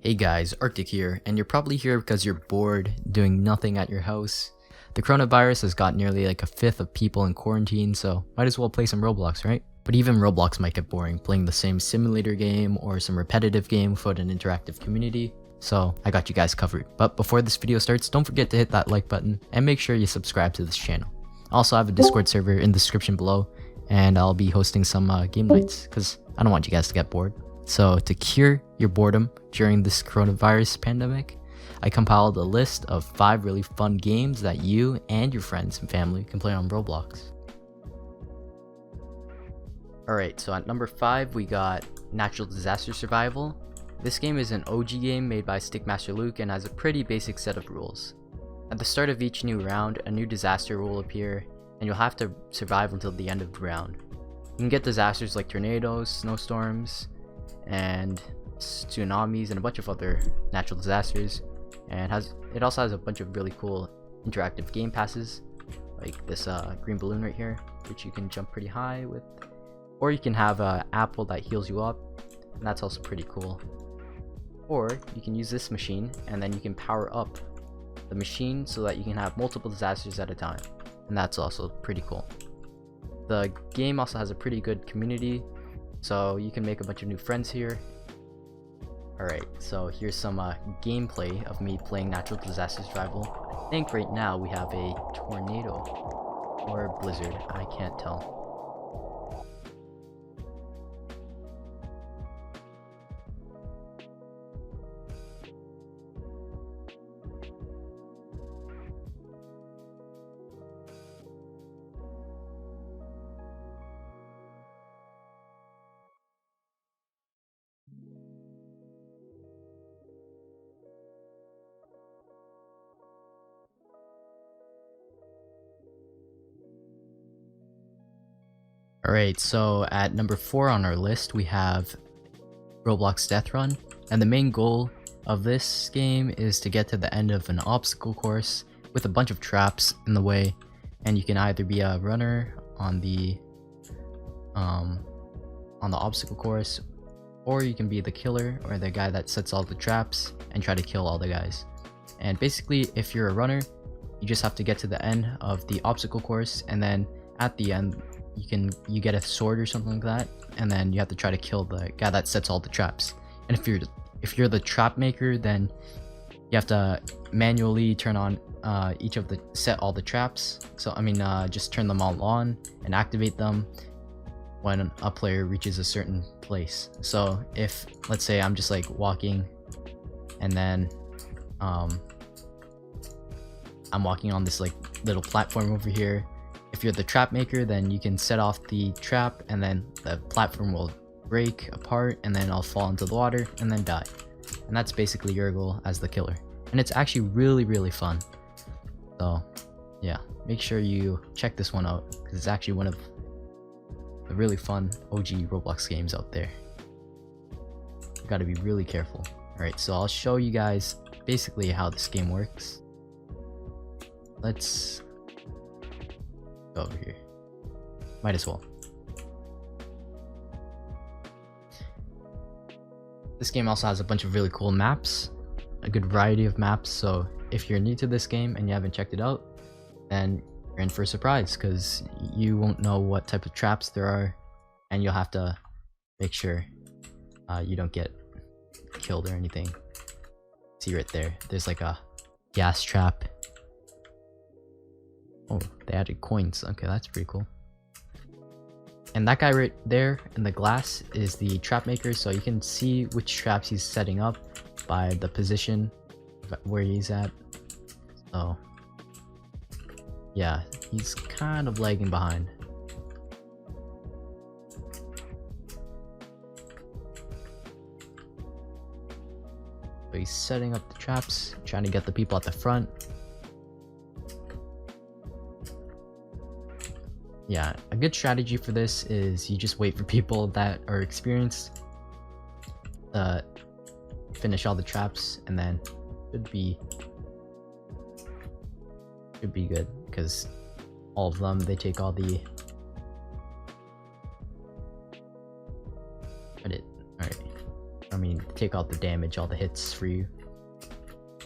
Hey guys, Arctic here, and you're probably here because you're bored doing nothing at your house. The coronavirus has got nearly like a fifth of people in quarantine, so might as well play some Roblox, right? But even Roblox might get boring, playing the same simulator game or some repetitive game without an interactive community. So I got you guys covered. But before this video starts, don't forget to hit that like button and make sure you subscribe to this channel. I also have a Discord server in the description below, and I'll be hosting some game nights because I don't want you guys to get bored. So to cure your boredom during this coronavirus pandemic, I compiled a list of 5 really fun games that you and your friends and family can play on Roblox. Alright, so at number 5 we got Natural Disaster Survival. This game is an OG game made by Stickmaster Luke and has a pretty basic set of rules. At the start of each new round, a new disaster will appear, and you'll have to survive until the end of the round. You can get disasters like tornadoes, snowstorms, and tsunamis, and a bunch of other natural disasters, and it also has a bunch of really cool interactive game passes, like this green balloon right here, which you can jump pretty high with, or you can have an apple that heals you up, and that's also pretty cool. Or you can use this machine, and then you can power up the machine so that you can have multiple disasters at a time, and that's also pretty cool. The game also has a pretty good community, so you can make a bunch of new friends here. Alright, so here's some gameplay of me playing Natural Disaster Survival. I think right now we have a tornado or a blizzard, I can't tell. Alright, so at number 4 on our list we have Roblox Death Run, and the main goal of this game is to get to the end of an obstacle course with a bunch of traps in the way, and you can either be a runner on the obstacle course, or you can be the killer or the guy that sets all the traps and try to kill all the guys. And basically, if you're a runner, you just have to get to the end of the obstacle course, and then at the end you get a sword or something like that, and then you have to try to kill the guy that sets all the traps. And if you're the trap maker, then you have to manually turn on set all the traps. So I mean just turn them all on and activate them when a player reaches a certain place. So if, let's say, I'm just like walking, and then I'm walking on this like little platform over here. If you're the trap maker, then you can set off the trap, and then the platform will break apart, and then I'll fall into the water and then die. And that's basically your goal as the killer. And it's actually really fun. So yeah, make sure you check this one out, because it's actually one of the really fun OG Roblox games out there. You gotta be really careful. Alright, so I'll show you guys basically how this game works. Let's go over here. Might as well. This game also has a bunch of really cool maps, a good variety of maps, so if you're new to this game and you haven't checked it out, then you're in for a surprise, because you won't know what type of traps there are, and you'll have to make sure you don't get killed or anything. See right there, there's like a gas trap. Oh, they added coins. Okay, that's pretty cool. And that guy right there in the glass is the trap maker, so you can see which traps he's setting up by the position where he's at. So yeah, he's kind of lagging behind. So he's setting up the traps, trying to get the people at the front. Yeah, a good strategy for this is you just wait for people that are experienced finish all the traps, and then should be good, because all of them, they take all the credit. Alright, I mean, take take all the damage, all the hits for you.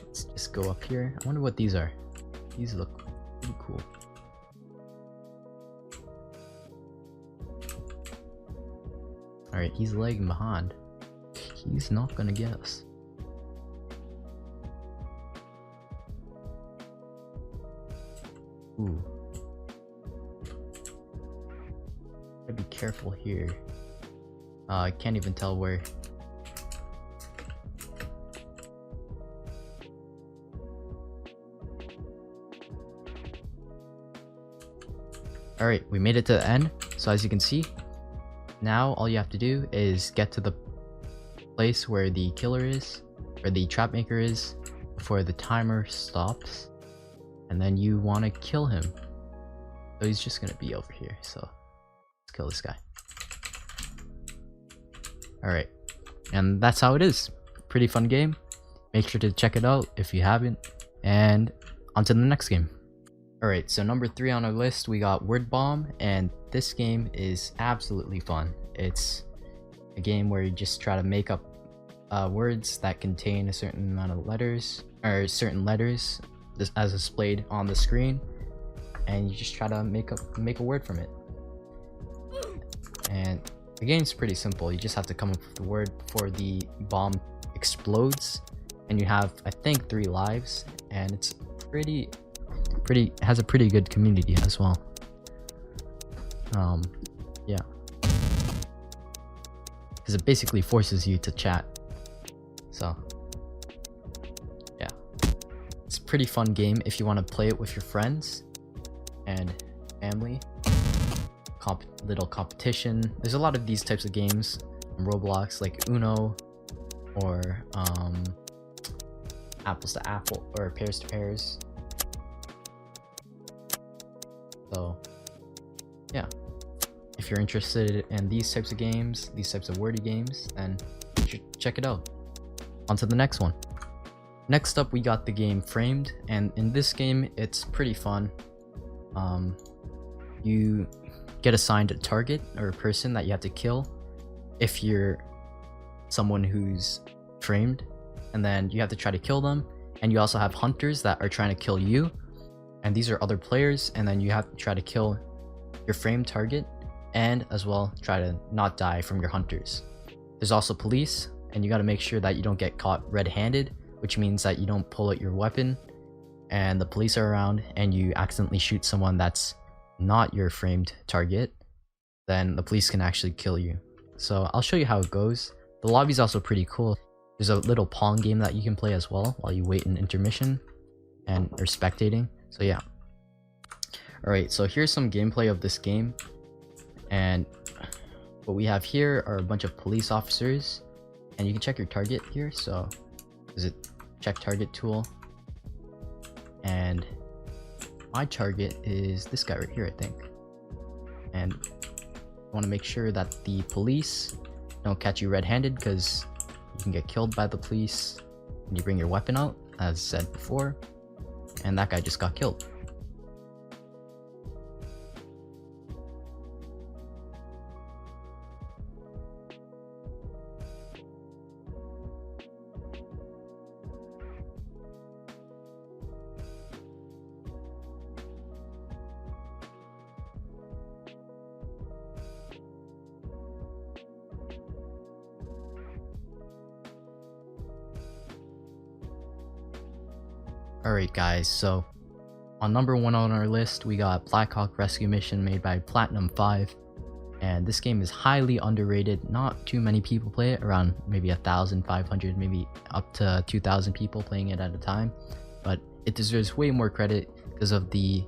Let's just go up here. I wonder what these are. These look pretty cool. Alright, he's lagging behind. He's not gonna get us. Ooh. Gotta be careful here. I can't even tell where. Alright, we made it to the end. So as you can see, now all you have to do is get to the place where the killer is, where the trap maker is, before the timer stops. And then you want to kill him. So he's just gonna be over here, so let's kill this guy. Alright, and that's how it is. Pretty fun game. Make sure to check it out if you haven't. And on to the next game. Alright, so number 3 on our list, we got Word Bomb, and this game is absolutely fun. It's a game where you just try to make up words that contain a certain amount of letters, or certain letters as displayed on the screen, and you just try to make a word from it. And the game's pretty simple. You just have to come up with the word before the bomb explodes, and you have, I think, 3 lives, and it's has a pretty good community as well. Yeah, because it basically forces you to chat. So yeah, it's a pretty fun game if you want to play it with your friends and family. Little competition. There's a lot of these types of games on Roblox, like Uno, or apples to apple, or pairs to pairs. So yeah, if you're interested in these types of games, these types of wordy games, then you should check it out. On to the next one. Next up, we got the game Framed, and in this game it's pretty fun. You get assigned a target or a person that you have to kill if you're someone who's framed, and then you have to try to kill them. And you also have hunters that are trying to kill you, and these are other players, and then you have to try to kill your framed target and as well try to not die from your hunters. There's also police, and you got to make sure that you don't get caught red-handed, which means that you don't pull out your weapon and the police are around and you accidentally shoot someone that's not your framed target, then the police can actually kill you. So I'll show you how it goes. The lobby's also pretty cool. There's a little Pong game that you can play as well while you wait in intermission and or spectating. So yeah. Alright, so here's some gameplay of this game. And what we have here are a bunch of police officers. And you can check your target here. So there's a check target tool. And my target is this guy right here, I think. And you want to make sure that the police don't catch you red-handed, because you can get killed by the police when you bring your weapon out, as said before. And that guy just got killed. Alright guys, so on number 1 on our list, we got Blackhawk Rescue Mission made by Platinum 5. And this game is highly underrated. Not too many people play it, around maybe 1,500, maybe up to 2,000 people playing it at a time. But it deserves way more credit because of the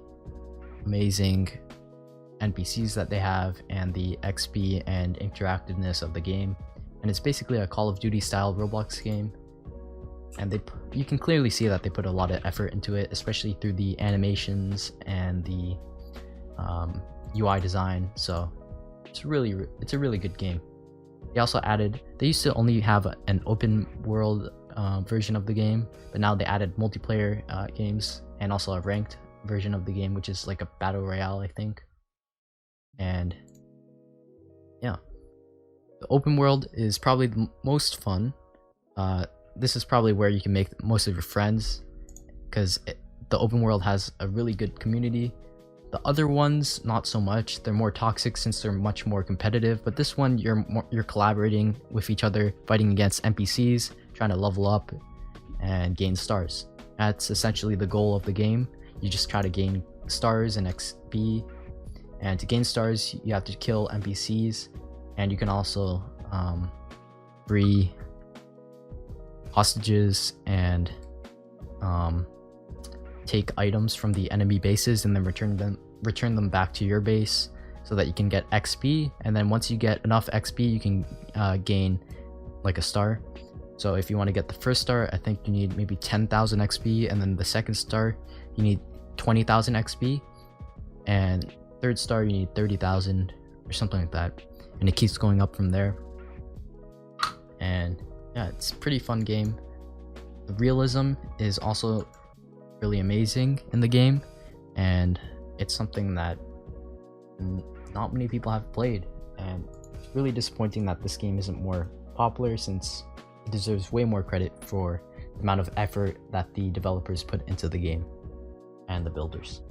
amazing NPCs that they have and the XP and interactiveness of the game. And it's basically a Call of Duty style Roblox game. And you can clearly see that they put a lot of effort into it, especially through the animations and the UI design. So it's a really good game. They used to only have an open world version of the game, but now they added multiplayer games and also a ranked version of the game, which is like a battle royale, I think. And yeah, the open world is probably the most fun, This is probably where you can make most of your friends, because the open world has a really good community. The other ones, not so much. They're more toxic since they're much more competitive, but this one you're collaborating with each other, fighting against NPCs, trying to level up and gain stars. That's essentially the goal of the game. You just try to gain stars and XP, and to gain stars you have to kill NPCs, and you can also free hostages and take items from the enemy bases and then return them back to your base so that you can get XP. And then once you get enough XP, you can gain like a star. So if you want to get the first star, I think you need maybe 10,000 XP, and then the second star you need 20,000 XP, and third star you need 30,000 or something like that, and it keeps going up from there. And yeah, it's a pretty fun game. The realism is also really amazing in the game, and it's something that not many people have played, and it's really disappointing that this game isn't more popular, since it deserves way more credit for the amount of effort that the developers put into the game and the builders.